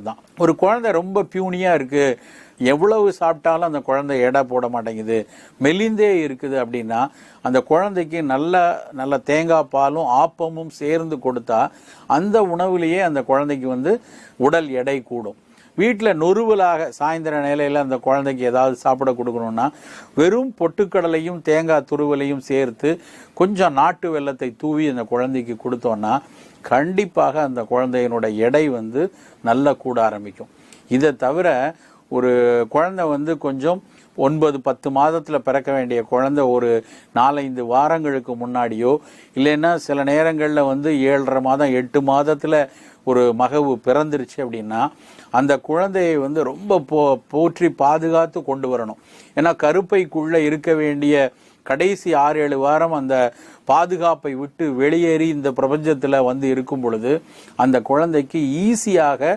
தான். ஒரு குழந்தை ரொம்ப பியூனியா இருக்கு, எவ்வளவு சாப்பிட்டாலும் அந்த குழந்தை எடை போட மாட்டேங்குது, மெலிந்தே இருக்குது அப்படின்னா அந்த குழந்தைக்கு நல்ல தேங்காய் பாலும் ஆப்பமும் சேர்ந்து கொடுத்தா அந்த உணவுலேயே அந்த குழந்தைக்கு உடல் எடை கூடும். வீட்டில் நொறுவலாக சாயந்தர நிலையில் அந்த குழந்தைக்கு ஏதாவது சாப்பிட கொடுக்கணும்னா வெறும் பொட்டுக்கடலையும் தேங்காய் துருவலையும் சேர்த்து கொஞ்சம் நாட்டு வெல்லத்தை தூவி அந்த குழந்தைக்கு கொடுத்தோன்னா கண்டிப்பாக அந்த குழந்தையினோட எடை நல்லா கூட ஆரம்பிக்கும். இதை தவிர ஒரு குழந்தை கொஞ்சம் 9-10 மாதத்தில் பிறக்க வேண்டிய குழந்தை ஒரு 4-5 வாரங்களுக்கு முன்னாடியோ இல்லைன்னா சில நேரங்களில் 7.5 மாதம் 8 மாதத்தில் ஒரு மகவு பிறந்துருச்சு அப்படின்னா அந்த குழந்தையை ரொம்ப போற்றி பாதுகாத்து கொண்டு வரணும். ஏன்னா கருப்பைக்குள்ளே இருக்க வேண்டிய கடைசி 6-7 வாரம் அந்த பாதுகாப்பை விட்டு வெளியேறி இந்த பிரபஞ்சத்தில் இருக்கும் பொழுது அந்த குழந்தைக்கு ஈஸியாக